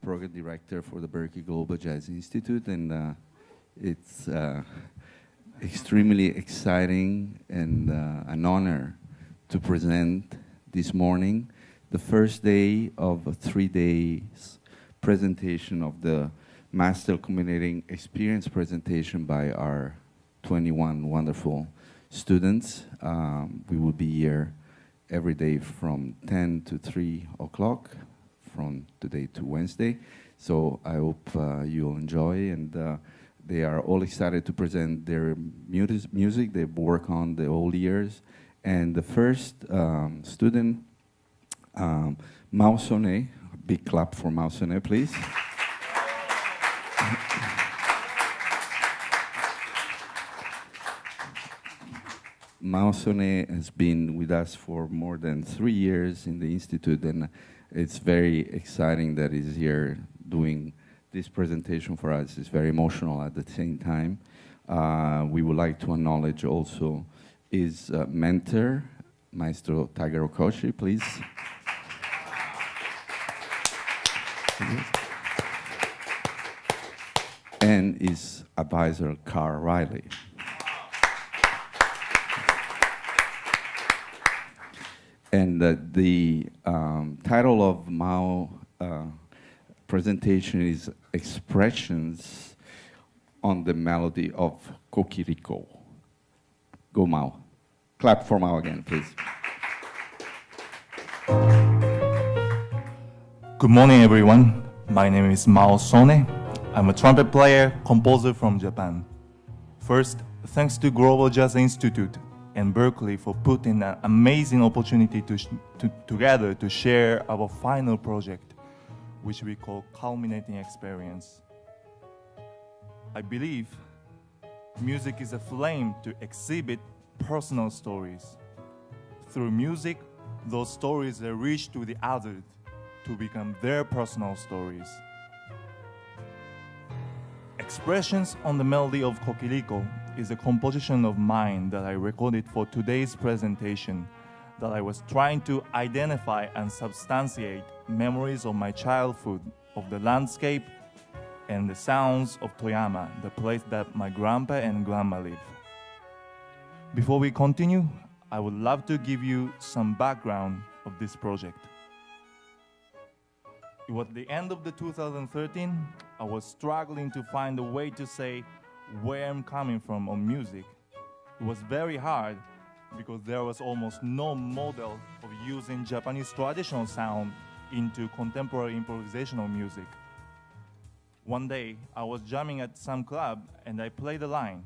program director for the Berkeley Global Jazz Institute, and it's extremely exciting and an honor to present this morning the first day of a 3 days presentation of the Master Culminating Experience presentation by our 21 wonderful students. We will be here every day from 10 to 3 o'clock, from today to Wednesday. So I hope you'll enjoy, and they are all excited to present their music they've worked on the whole years. And the first student, Mao Sone, a big clap for Mao Sone, please. Mao Sone has been with us for more than 3 years in the Institute, and it's very exciting that he's here doing this presentation for us. It's very emotional at the same time. We would like to acknowledge also his mentor, Maestro Takeru Koshi, please. And his advisor, Carl Riley. And the title of Mao presentation is Expressions on the Melody of Kokiriko. Go Mao. Clap for Mao again, please. Good morning, everyone. My name is Mao Sone. I'm a trumpet player, composer from Japan. First, thanks to Global Jazz Institute and Berkeley for putting an amazing opportunity together to share our final project, which we call Culminating Experience. I believe music is a flame to exhibit personal stories. Through music, those stories are reached to the others to become their personal stories. Expressions on the Melody of Kokiriko is a composition of mine that I recorded for today's presentation, that I was trying to identify and substantiate memories of my childhood, of the landscape and the sounds of Toyama, the place that my grandpa and grandma live. Before we continue, I would love to give you some background of this project. It was the end of the 2013. I was struggling to find a way to say where I'm coming from on music. It was very hard because there was almost no model of using Japanese traditional sound into contemporary improvisational music. One day, I was jamming at some club and I played a line.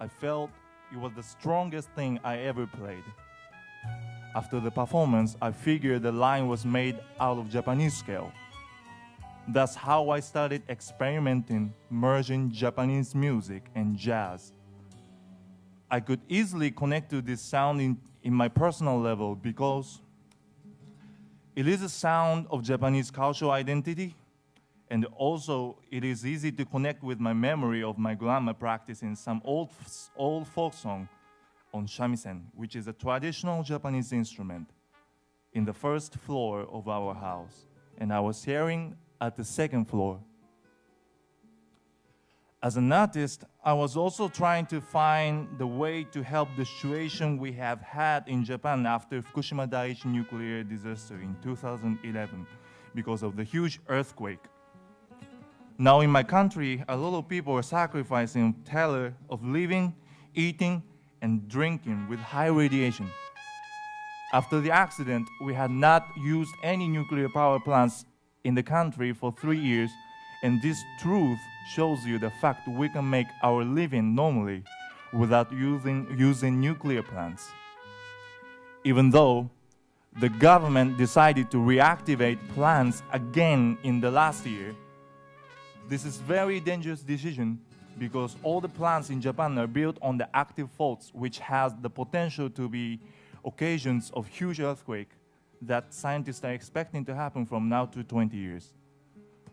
I felt it was the strongest thing I ever played. After the performance, I figured the line was made out of Japanese scale. That's how I started experimenting, merging Japanese music and jazz. I could easily connect to this sound in my personal level because it is a sound of Japanese cultural identity, and also it is easy to connect with my memory of my grandma practicing some old folk song on shamisen, which is a traditional Japanese instrument, in the first floor of our house, and I was hearing at the second floor. As an artist, I was also trying to find the way to help the situation we have had in Japan after Fukushima Daiichi nuclear disaster in 2011 because of the huge earthquake. Now in my country, a lot of people are sacrificing terror of living, eating, and drinking with high radiation. After the accident, we had not used any nuclear power plants in the country for 3 years, and this truth shows you the fact we can make our living normally without using nuclear plants. Even though the government decided to reactivate plants again in the last year, this is very dangerous decision because all the plants in Japan are built on the active faults, which has the potential to be occasions of huge earthquake that scientists are expecting to happen from now to 20 years.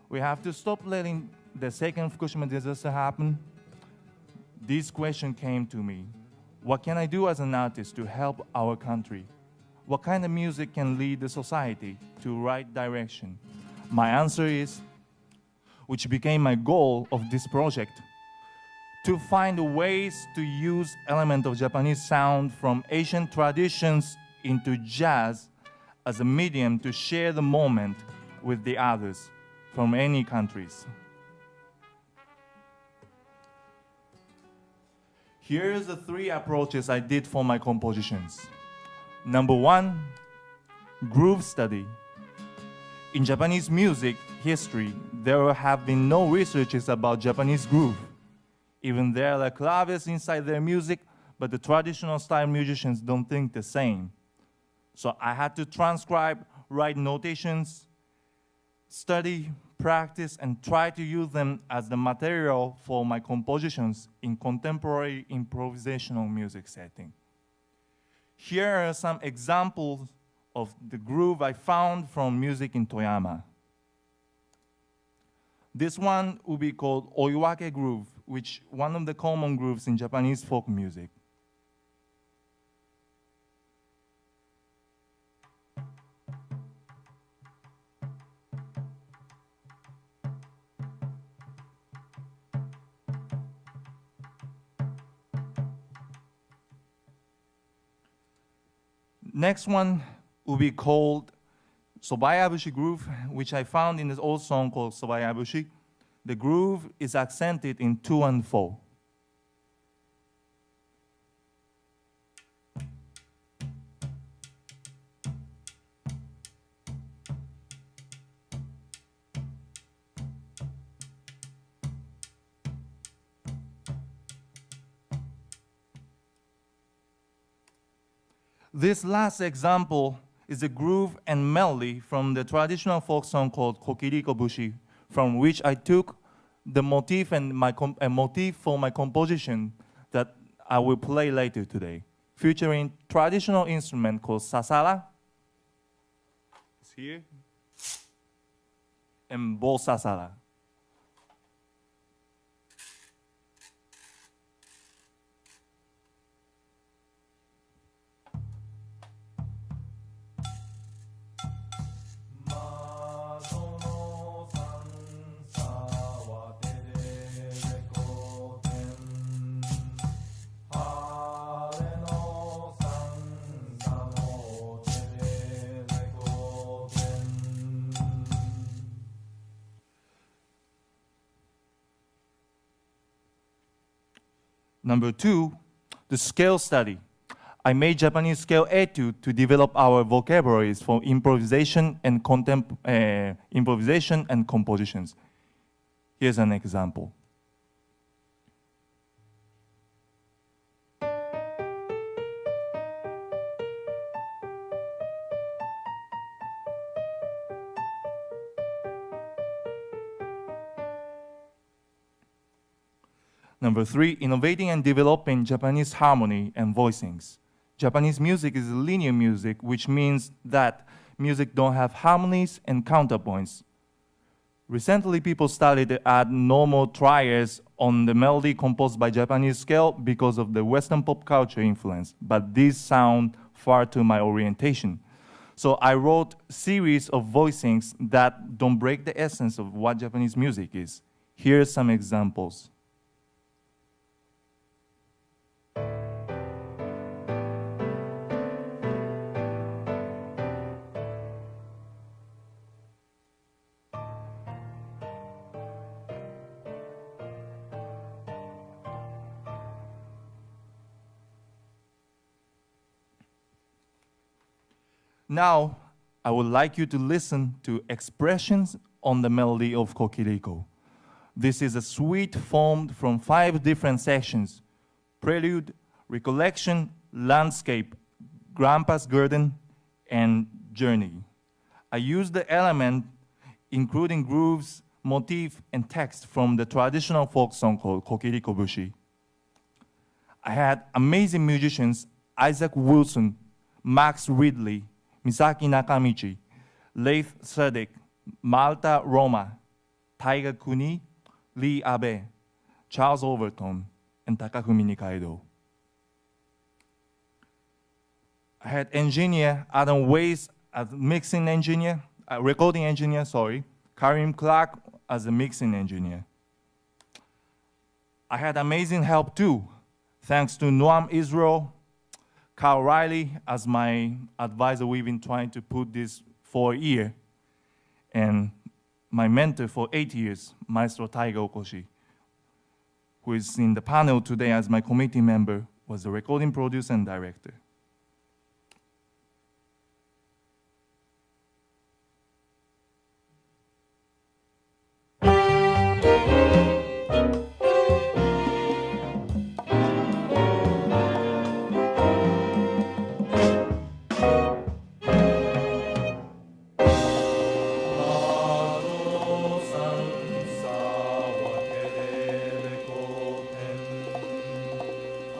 We have to stop letting the second Fukushima disaster happen. This question came to me. What can I do as an artist to help our country? What kind of music can lead the society to right direction? My answer is, which became my goal of this project, to find ways to use elements of Japanese sound from Asian traditions into jazz as a medium to share the moment with the others from any countries. Here's the 3 approaches I did for my compositions. Number 1, groove study. In Japanese music history, there have been no researches about Japanese groove. Even there are claves inside their music, but the traditional style musicians don't think the same. So I had to transcribe, write notations, study, practice, and try to use them as the material for my compositions in contemporary improvisational music setting. Here are some examples of the groove I found from music in Toyama. This one will be called Oiwake groove, which is one of the common grooves in Japanese folk music. Next one will be called Sobayabushi groove, which I found in this old song called Sobayabushi. The groove is accented in 2 and 4. This last example is a groove and melody from the traditional folk song called Kokiriko Bushi, from which I took the motif and a motif for my composition that I will play later today, featuring traditional instrument called sasara. It's here. And bo sasara. Number 2, the scale study. I made Japanese scale etude to develop our vocabularies for improvisation and improvisation and compositions. Here's an example. Number 3, innovating and developing Japanese harmony and voicings. Japanese music is linear music, which means that music don't have harmonies and counterpoints. Recently, people started to add normal triads on the melody composed by Japanese scale because of the Western pop culture influence, but these sound far to my orientation. So I wrote a series of voicings that don't break the essence of what Japanese music is. Here's some examples. Now, I would like you to listen to expressions on the melody of Kokiriko. This is a suite formed from 5 different sections: prelude, recollection, landscape, grandpa's garden, and journey. I used the element including grooves, motif, and text from the traditional folk song called Kokiriko Bushi. I had amazing musicians: Isaac Wilson, Max Ridley, Misaki Nakamichi, Leif Serdek, Malta Roma, Taiga Kuni, Lee Abe, Charles Overton, and Takafumi Nikaido. I had engineer Adam Weiss as mixing engineer, recording engineer, Karim Clark as a mixing engineer. I had amazing help too, thanks to Noam Israel, Carl Riley as my advisor. We've been trying to put this for a year, and my mentor for 8 years, Maestro Taiga Okoshi, who is in the panel today as my committee member, was the recording producer and director.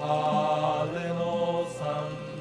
Ale no san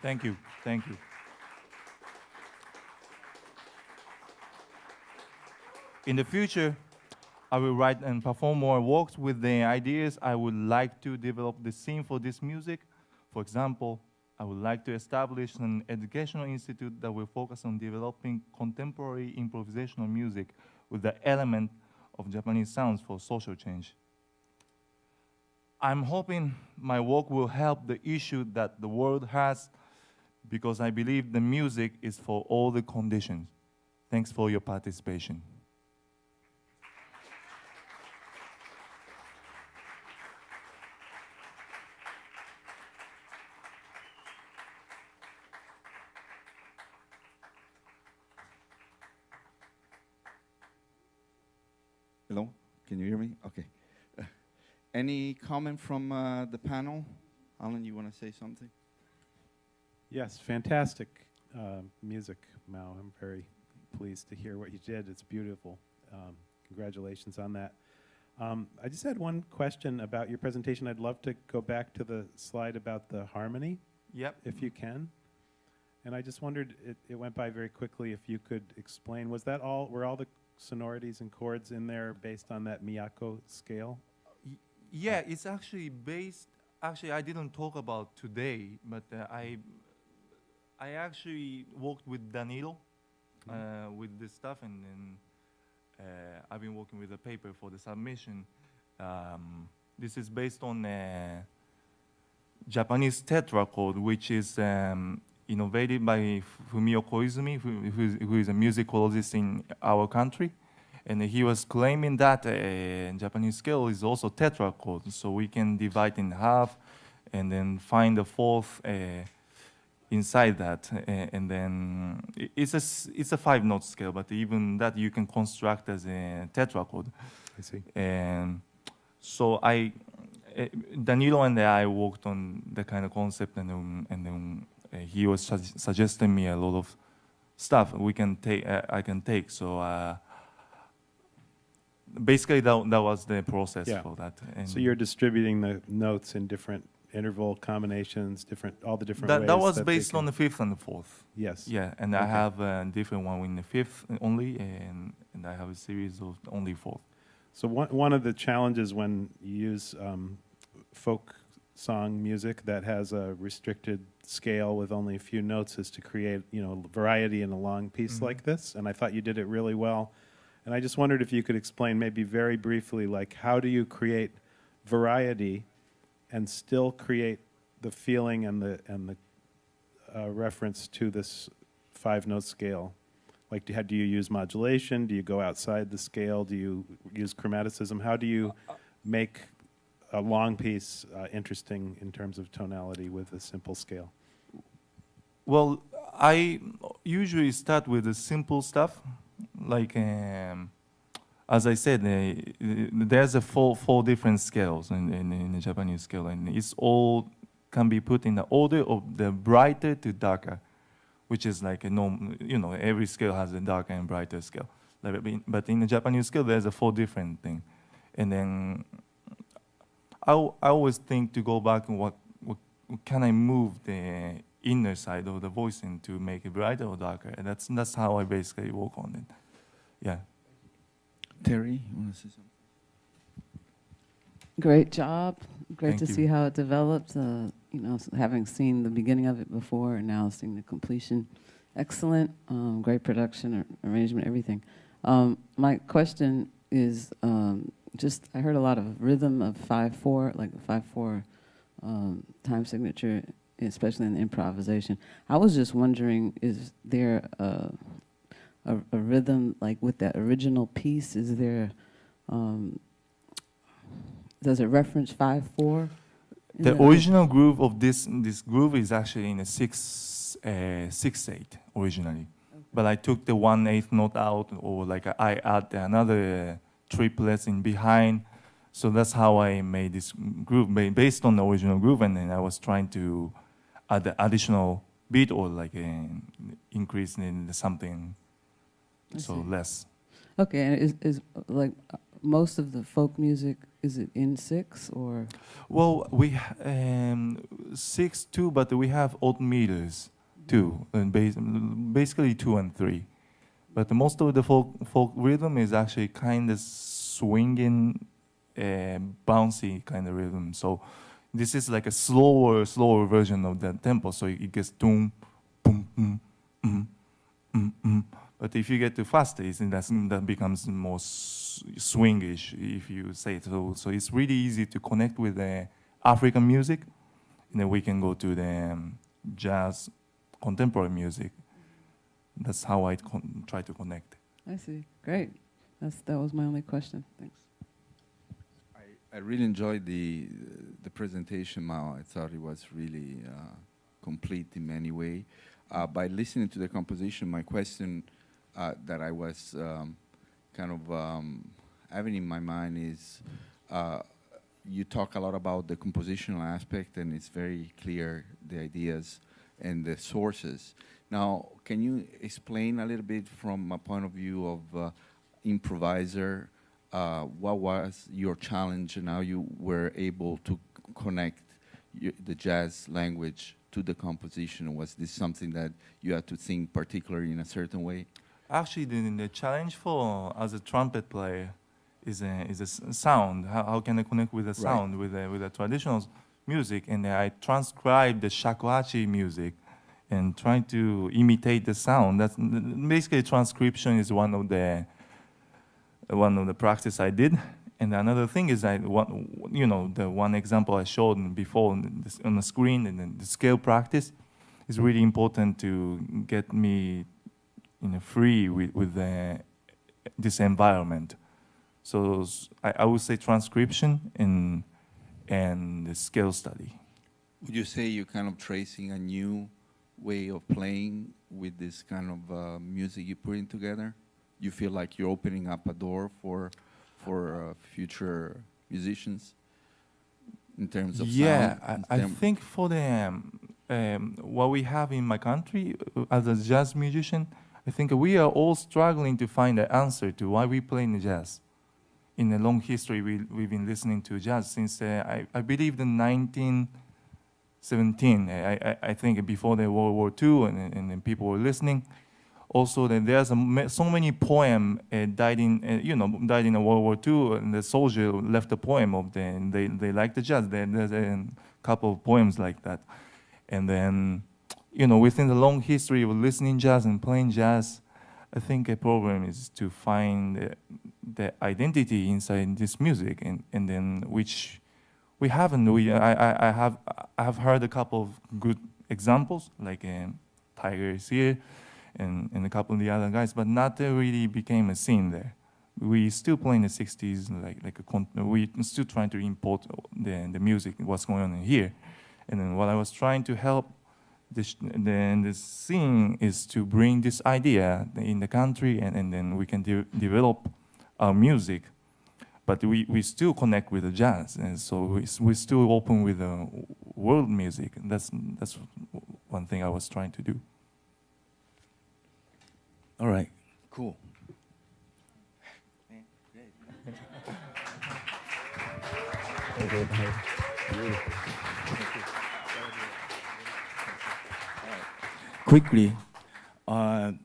Thank you. Thank you. In the future, I will write and perform more works with the ideas I would like to develop the scene for this music. For example, I would like to establish an educational institute that will focus on developing contemporary improvisational music with the element of Japanese sounds for social change. I'm hoping my work will help the issue that the world has because I believe the music is for all the conditions. Thanks for your participation. Hello, can you hear me? Okay. Any comment from the panel? Alan, you want to say something? Yes, fantastic music, Mao. I'm very pleased to hear what you did. It's beautiful. Congratulations on that. I just had one question about your presentation. I'd love to go back to the slide about the harmony, Yep. if you can. And I just wondered, it went by very quickly, if you could explain, were all the sonorities and chords in there based on that Miyako scale? Yeah, it's actually based. Actually, I didn't talk about today, but I actually worked with Danilo with this stuff, and then I've been working with a paper for the submission. This is based on Japanese tetrachord, which is innovated by Fumio Koizumi, who is a musicologist in our country. And he was claiming that Japanese scale is also tetrachord, so we can divide in half and then find the fourth inside that. And then it's a 5-note scale, but even that you can construct as a tetrachord. I see. And so Danilo and I worked on the kind of concept, and then he was suggesting me a lot of stuff we can take. I can take. So basically, that was the process for that. And so you're distributing the notes in different interval combinations, all the different ways. That was they based can- on the fifth and the fourth. Yes. Yeah, and I have a different one in the fifth only, and I have a series of only fourth. So one of the challenges when you use folk song music that has a restricted scale with only a few notes is to create, variety in a long piece like this. And I thought you did it really well. And I just wondered if you could explain maybe very briefly, like, how do you create variety and still create the feeling and the reference to this 5-note scale? Like, do you use modulation? Do you go outside the scale? Do you use chromaticism? How do you make a long piece interesting in terms of tonality with a simple scale? Well, I usually start with the simple stuff. Like, as I said, there's a four different scales in the Japanese scale, and it's all can be put in the order of the brighter to darker, which is like a norm. Every scale has a darker and brighter scale. But in the Japanese scale, there's a 4 different thing, and then I always think to go back and what can I move the inner side of the voice in to make it brighter or darker, and that's how I basically work on it. Yeah. Terry, you want to say something? Great job. Great Thank to you. see how it developed. Having seen the beginning of it before and now seeing the completion. Excellent. Great production, arrangement, everything. My question is I heard a lot of rhythm of 5/4, like 5/4 time signature, especially in the improvisation. I was just wondering, is there a rhythm like with that original piece? Is there does it reference 5/4? The original groove of this groove is actually in a 6/8 originally, but I took the 1/8 note out, or like I add another triplets in behind, so that's how I made this groove based on the original groove, and then I was trying to add the additional beat or like increase in something, so less. Okay, and is like most of the folk music, is it in 6 or? Well, we 6 too, but we have odd meters too, and basically 2 and 3. But most of the folk rhythm is actually kind of swinging, bouncy kind of rhythm. So this is like a slower version of that tempo. So it gets boom, boom, But if you get too fast, that becomes more swingish, if you say it. So it's really easy to connect with the African music, and then we can go to the jazz, contemporary music. That's how I try to connect. I see. Great. That was my only question. Thanks. I really enjoyed the presentation, Mao. I thought it was really complete in many ways. By listening to the composition, my question that I was having in my mind is, you talk a lot about the compositional aspect, and it's very clear, the ideas and the sources. Now, can you explain a little bit from a point of view of improviser, what was your challenge and how you were able to connect the jazz language to the composition? Was this something that you had to think particularly in a certain way? Actually, the challenge for as a trumpet player is a sound. How can I connect with the sound, with the traditional music? And I transcribe the shakuhachi music and try to imitate the sound. That's basically transcription is one of the practice I did. And another thing is the one example I showed before on the screen, and then the scale practice is really important to get me free with this environment. So I would say transcription and the scale study. Would you say you're kind of tracing a new way of playing with this kind of music you're putting together? You feel like you're opening up a door for future musicians in terms of sound? I think for the what we have in my country as a jazz musician, I think we are all struggling to find the answer to why we play in the jazz. In a long history, we've been listening to jazz since I believe the 1917. I think before the World War II, and then people were listening. Also, that there's so many poems died in the World War II, and the soldier left a poem of them. They like the jazz. There's a couple of poems like that, and then within the long history of listening jazz and playing jazz, I think a problem is to find the identity inside this music, and then which we haven't. I have heard a couple of good examples, like Tiger is here. And a couple of the other guys, but not really became a scene there. We still play in the 60s, we still trying to import the music, what's going on in here. And then what I was trying to help the scene is to bring this idea in the country, and then we can develop our music. But we still connect with the jazz, and so we're still open with the world music. And that's one thing I was trying to do. All right, cool. Quickly,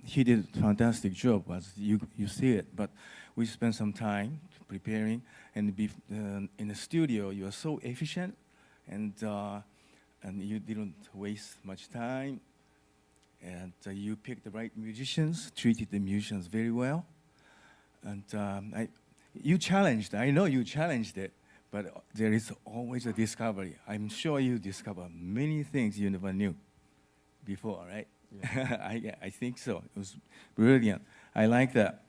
he did a fantastic job, as you see it, but we spent some time preparing, and in the studio, you are so efficient, and you didn't waste much time. And you picked the right musicians, treated the musicians very well. And you challenged, I know you challenged it, but there is always a discovery. I'm sure you discovered many things you never knew before, right? Yeah. I think so. It was brilliant. I like that.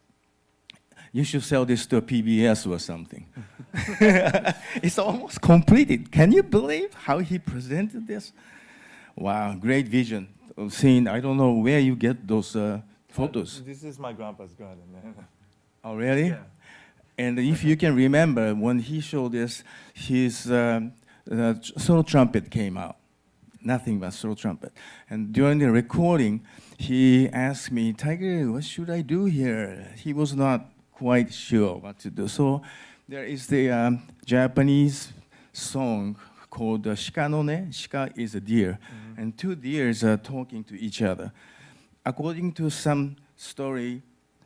You should sell this to a PBS or something. It's almost completed. Can you believe how he presented this? Wow, great vision. Seeing, I don't know where you get those photos. This is my grandpa's garden. Oh, really? Yeah. And if you can remember, when he showed this, his solo trumpet came out. Nothing but solo trumpet. And during the recording, he asked me, Tiger, what should I do here? He was not quite sure what to do. So There is the Japanese song called Shika no ne. Shika is a deer, and two deers are talking to each other. According to some story,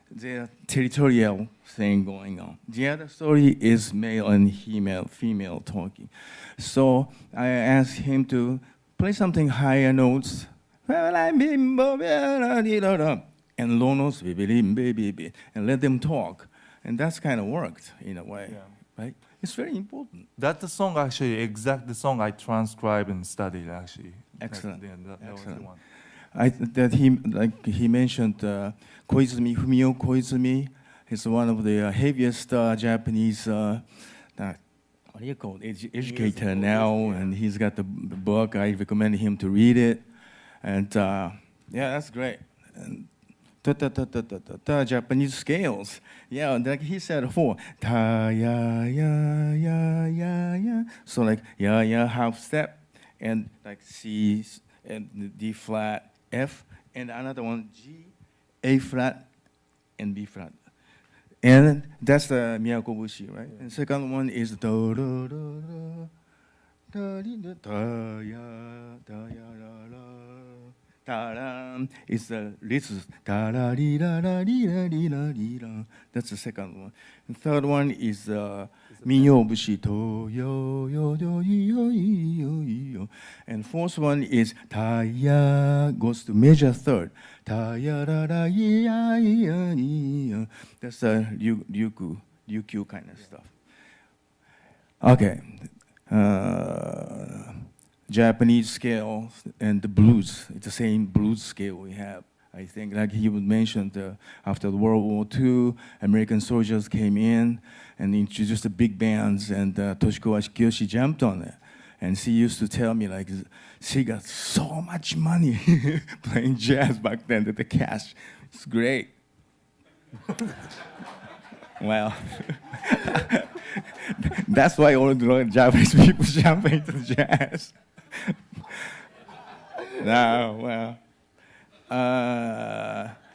there's territorial thing going on. The other story is male and female talking. So I asked him to play something higher notes, and low notes, and let them talk. And that's kind of worked in a way, right? It's very important. That's the song actually, exact the song I transcribed and studied actually. Excellent. That was the Excellent. one. He mentioned Koizumi, Fumio Koizumi. He's one of the heaviest Japanese what do you call it? Educator now, and he's got the book. I recommend him to read it, and yeah, that's great. And Japanese scales, yeah, like he said before, ta ya ya ya ya ya. So like ya ya half step, and like C and D flat, F, and another one G, A flat, and B flat. And that's the Miyakobushi, right? And second one is do do do do da di da da ya la la da da. It's the little da da di da da di da di da di da. That's the second one. And third one is Miyobushi to yo yo yo yo yo yo. And fourth one is ta ya goes to major third. Ta ya da da ya ya ya. That's the ryukyu kind of stuff. Okay. Japanese scale and the blues. It's the same blues scale we have. I think, like he mentioned, after World War II, American soldiers came in and introduced the big bands, and Toshiko Kiyoshi jumped on it. And she used to tell me, like, she got so much money playing jazz back then with the cash. It's great. Well, that's why all the Japanese people jump into jazz. No, well.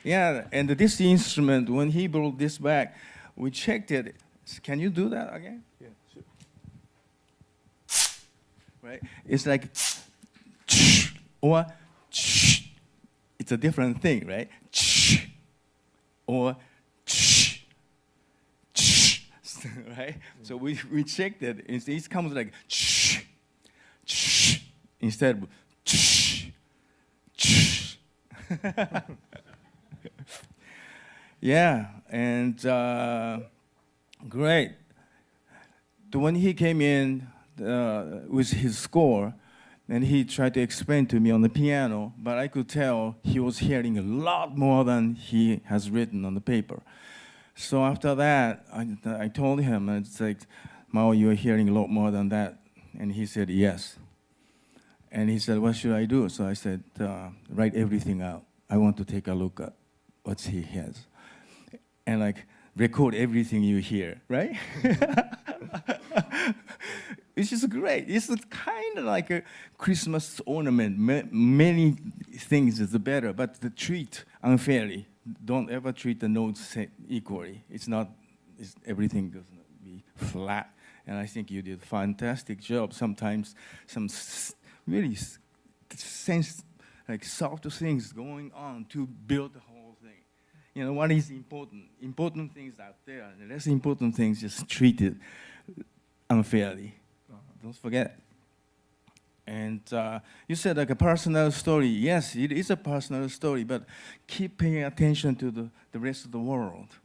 Yeah, and this instrument, when he brought this back, we checked it. Can you do that again? Yeah, sure. Right? It's like, or it's a different thing, right? Or right? So we checked it. It comes like instead of yeah, and great. When he came in with his score, and he tried to explain to me on the piano, but I could tell he was hearing a lot more than he has written on the paper. So after that, I told him, it's like, Mao, you're hearing a lot more than that. And he said, yes. And he said, what should I do? So I said, write everything out. I want to take a look at what he has. And like, record everything you hear, right? It's just great. It's kind of like a Christmas ornament. Many things is better, but the treat unfairly. Don't ever treat the notes equally. Everything doesn't be flat. And I think you did a fantastic job. Sometimes some really like soft things going on to build the whole thing. You know, what is important? Important things out there, and the less important things just treated unfairly. Don't forget. And you said like a personal story. Yes, it is a personal story, but keep paying attention to the rest of the world.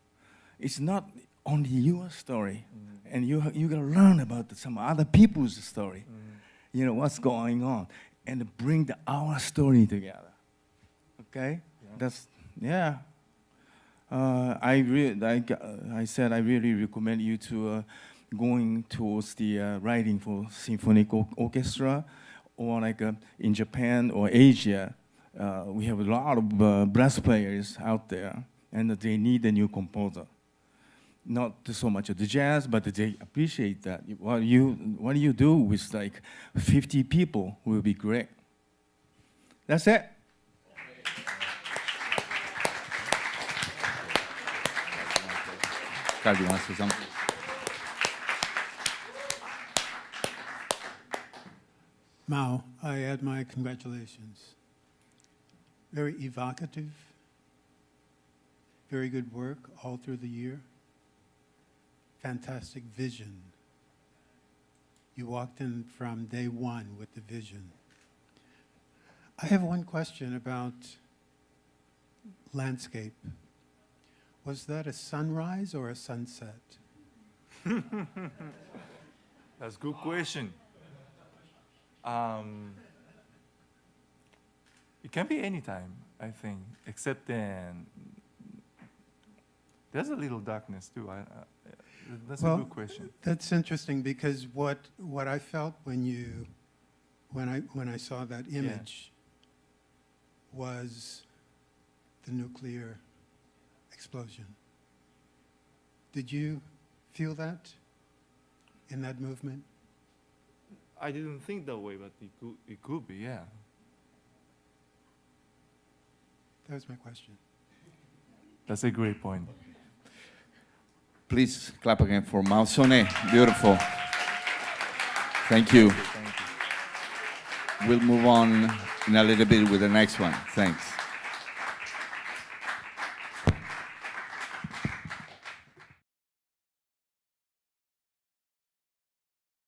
It's not only your story, and you got to learn about some other people's story. You know, what's going on, and bring our story together. Okay? Yeah. That's, yeah. I said I really recommend you to going towards the writing for symphonic orchestra, or like in Japan or Asia, we have a lot of brass players out there, and they need a new composer. Not so much of the jazz, but they appreciate that. What do you do with like 50 people will be great. That's it. Carl, you want to say something? Mao, I add my congratulations. Very evocative, very good work all through the year. Fantastic vision. You walked in from day one with the vision. I have one question about landscape. Was that a sunrise or a sunset? That's a good question. It can be any time, I think, except then there's a little darkness too. That's a good question. That's interesting because what I felt when I saw that image was the nuclear explosion. Did you feel that in that movement? I didn't think that way, but it could be, yeah. That was my question. That's a great point. Please clap again for Mao Sone. Beautiful. Thank you. Thank you. We'll move on in a little bit with the next one. Thanks.